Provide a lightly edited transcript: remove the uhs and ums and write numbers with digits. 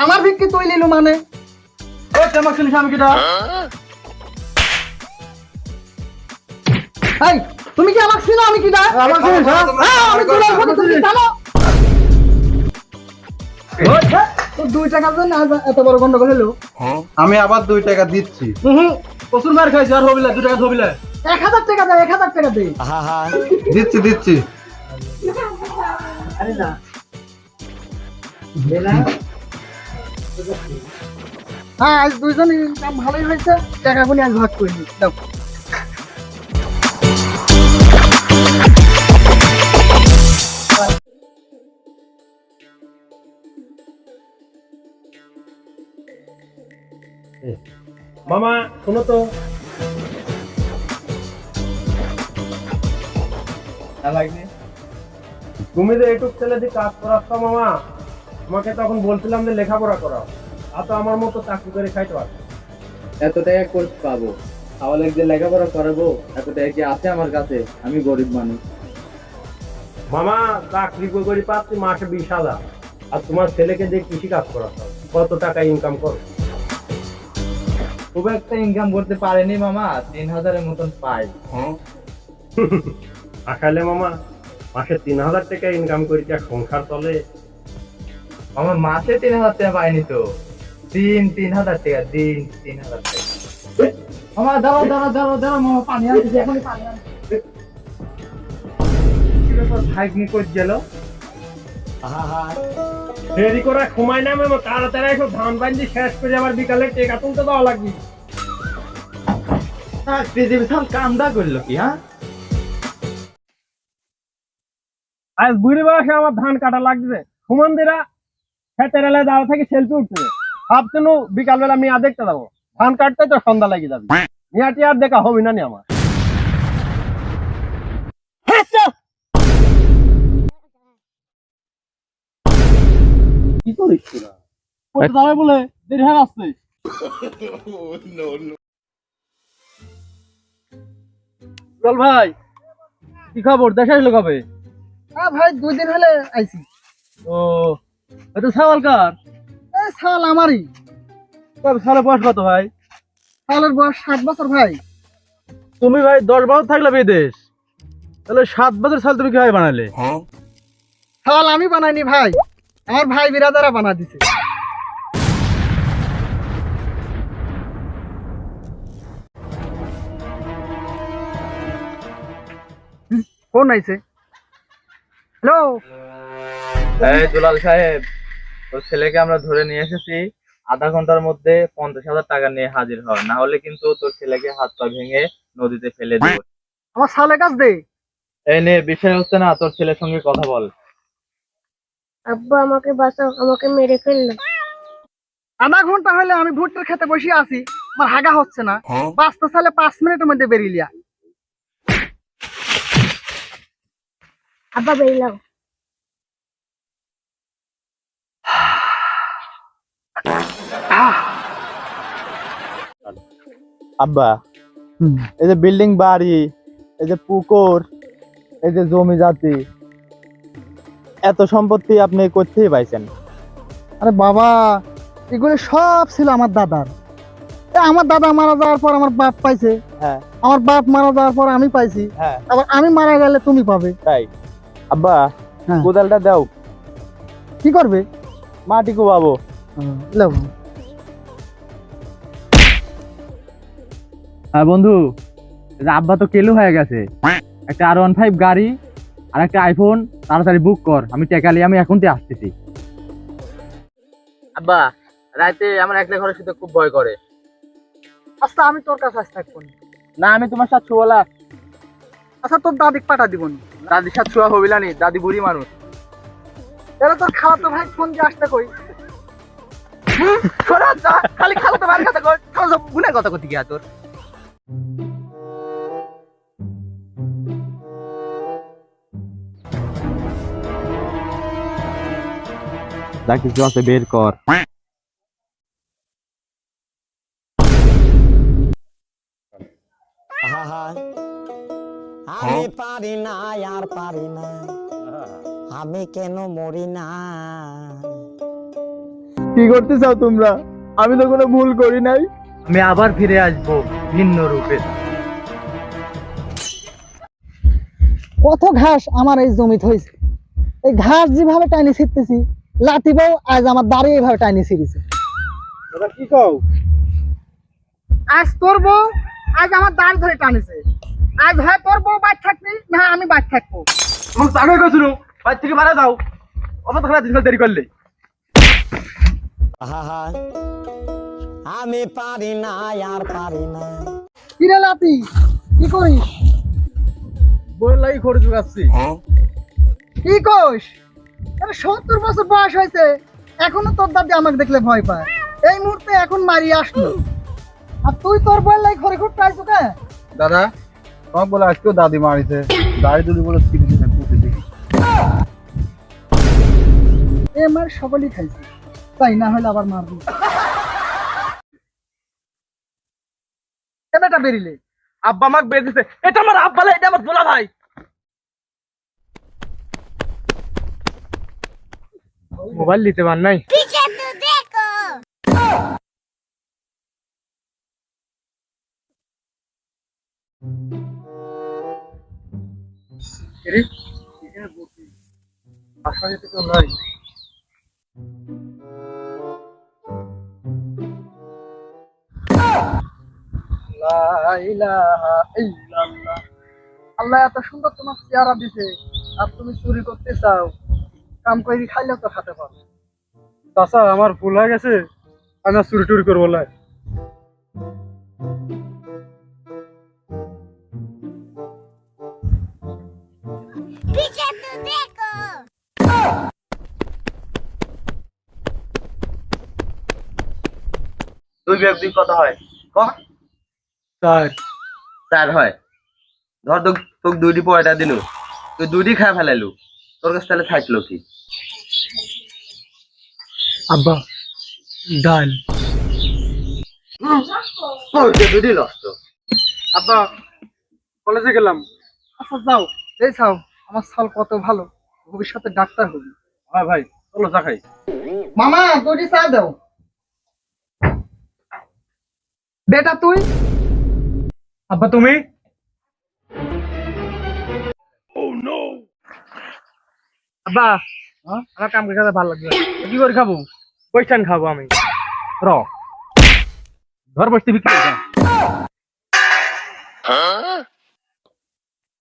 আমার ভিক্ষে তুই নিলু মানে ও জামাক শুনিস আমি কিটা এই তুমি কি আমাকে চিনো আমি কিটা আমাকে চিনিস আমি দুলাল ফটো তুমি জানো তো 2 টাকার জন্য এত বড় গন্ডগোল হলো আমি আবার 2 টাকা দিচ্ছি প্রচুর মার খাইছি আর হবিলা 2 টাকা হবিলা 1000 টাকা দে 1000 টাকা দে দিচ্ছি দিচ্ছি আরে না বেলা হ্যাঁ আজ দুইজনই কাম ভালোই হয়েছে টাকা গুনি আজ ভাগ করে নি দাও মামা শোনো তো তুমি যে এইটুক ছেলে দিয়ে কাজ করাচ্ছ মামা তোমাকে তখন বলছিলাম যে লেখাপড়া করাও আর তো আমার মতো চাকরি করে খাইতে পারছো এত টাকা কোর্স পাবো তাহলে যে লেখাপড়া করাবো এত টাকা কি আছে আমার কাছে আমি গরিব মানুষ মামা চাকরি করে পাচ্ছি মাসে 20,000 আর তোমার ছেলেকে দিয়ে কৃষি কাজ করাচ্ছ কত টাকা ইনকাম করো খুব একটা ইনকাম করতে পারেনি মামা 3,000-এর মতন পাই আসলে মামা মাসে 3,000 টাকা ইনকাম করি কি আর সংসার চলে আমার মাসে 3,000 টাকা পাইনি তো 3,000 টাকা দিন 3,000 টাকা মামা দাঁড়াও দাঁড়াও দাঁড়াও দাঁড়াও মামা পানি আনতেছি এখনই পানি আনতেছি কি ব্যাপার ভাই কি করে গেল দেরি করে ঘুমাই না মামা তাড়াতাড়ি একটু ধান বান্ধি শেষ করে আবার বিকালে টেকা তুলতে দেওয়া লাগবে বিশাল কামটা করলো কি হ্যাঁ আজ বুড়ি বয়সে আমার ধান কাটা লাগছে সুমন্দিরা খেতের এলাকায় দাঁড়া থেকে সেলফি উঠছে ভাবছেন বিকালবেলা মিয়া দেখতে যাবো ধান কাটতে তো সন্ধ্যা লেগে যাবে মিয়াটি আর দেখা হবে না নি আমার কি করিস তোরা করতে যাবে বলে দেরি হয়ে আসছে চল ভাই কি খবর দেশে আসলো কবে হ্যাঁ ভাই 2 দিন হলে আইছি ও এটা সাওয়াল কার এই সাল আমারই কবে সালে বয়স কত ভাই সালের বয়স 7 বছর ভাই তুমি ভাই 10 বছর থাকলে বিদেশ তাহলে 7 বছর সাল তুমি কিভাবে বানালে সাল আমি বানাইনি ভাই আমার ভাই বিরাদারা বানা দিছে ফোন আইছে হ্যালো এই দুলাল সাহেব তোর ছেলেকে আমরা ধরে নিয়ে এসেছি আধা ঘন্টার মধ্যে 50,000 টাকা নিয়ে হাজির হ না হলে কিন্তু তোর ছেলেকে হাত পা ভেঙে নদীতে ফেলে দেব আমার সালের কাছ দে এই নে বিষয় হচ্ছে না তোর ছেলের সঙ্গে কথা বল আব্বা আমাকে বাঁচাও আমাকে মেরে ফেললো আধা ঘন্টা হলে আমি ভুট্টার খেতে বসে আছি আমার হাগা হচ্ছে না বাঁচতে চাইলে 5 মিনিটের মধ্যে বেরিয়ে আব্বা বেরিলাম আব্বা এই যে বিল্ডিং বাড়ি এই যে পুকুর এই যে জমি জাতি এত সম্পত্তি আপনি কোথায় পাইছেন আরে বাবা এগুলো সব ছিল আমার দাদার আমার দাদা মারা যাওয়ার পর আমার বাপ পাইছে হ্যাঁ আমার বাপ মারা যাওয়ার পর আমি পাইছি হ্যাঁ আবার আমি মারা গেলে তুমি পাবে তাই আব্বা হ্যাঁ। কোদালটা দাও কি করবে মাটি কুবাবো লাও হ্যাঁ বন্ধু আব্বা তো কেলু হয়ে গেছে একটা R15 গাড়ি আর একটা আইফোন তাড়াতাড়ি বুক কর আমি টেকালি আমি এখনই আসতেছি আব্বা রাতে আমার একলা ঘরে শুতে খুব ভয় করে আচ্ছা আমি তোর কাছে আস থাকবো না আমি তোমার সাথে শুয়ালা আচ্ছা তোর দাদিক পাঠা দিব না দাদির সাথে শুয়া হবিলা নি দাদি বুড়ি মানুষ তাহলে তোর খালাতো ভাই ফোন দিয়ে আসতে কই খালি খালাতো ভাইয়ের কথা কই খালাতো বোনের কথা কইতে গিয়া তোর যা কিছু আছে বের কর আমি পারি না আর পারি না আমি কেন মরি না কি করতে চাও তোমরা? আমি তো কোনো ভুল করি নাই। আমি আবার ফিরে আসবো ভিন্ন রূপে। কত ঘাস আমার এই জমিতে হয়েছে, এই ঘাস যেভাবে টাইনি ছিটতেছি, লাঠি বউ আজ আমার দাঁড়ি এইভাবে টাইনি ছিড়েছে। দাদা কি কও? আজ তোর বউ আজ আমার দাঁড় ধরে টানেছে। আজ হয় তোর বউ বাদ থাকবি, না আমি বাদ থাকবো। তোমাকে আগে কইছিল বাড়ি থেকে বাড়া যাও, অত খারাপ দিন দেরি করলে। আহা আমি পারি না আর পারি না। কি রে লাতি, কি করিস? বই লাগি খড় জুগাচ্ছি। কি কইস? আরে 70 বছর বয়স হয়েছে, এখনো তোর দাদি আমাকে দেখলে ভয় পায়। এই মুহূর্তে এখন মারি আসলো, আর তুই তোর বউয়ের লাই ঘরে ঘুরতে আসছো কে? দাদা তোমাকে বলে আজকেও দাদি মারিছে, দাড়ি দুলি বলে ছিঁড়ে দিছে পুঁতে দিকে। এ মার সকলেই খাইছে, তাই না হলে আবার মারবো। এ বেটা বেরিলে, আব্বা আমাকে বের দিছে। এটা আমার আব্বা না, এটা আমার দোলা ভাই। মোবাইল নিতে পার নাই? আশা তো নাই। লা ইলাহা ইল্লাল্লাহ। আল্লাহ এত সুন্দর তোমার চেহারা দিছে, আর তুমি চুরি করতে চাও? কাম করে খাইলেও তো খাতে পারো। চাচা আমার ভুল হয়ে গেছে, আমি আর চুরি টুরি করবো না। দুই বিয়োগ দুই কত হয়? ক তাই 4 হয়। ধর তোকে দুইটি পয়টা দিল, তুই দুইটি খাই ফেলাইলু, তোর কাছে তাহলে থাকলো কি? আব্বা ডাল। দুইটি নষ্ট। আব্বা কলেজে গেলাম। আচ্ছা যাও, এই চাও আমার সাল কত ভালো, ভবিষ্যতে ডাক্তার হবি। হ্যাঁ ভাই চলো চা খাই। মামা দুটি চা দাও। বেটা তুই? আব্বা তুমি? আব্বা আমার কাম করে ভালো লাগবে, কি করে খাবো? পয়সান খাবো আমি। র ধর বসতে বিক্রি।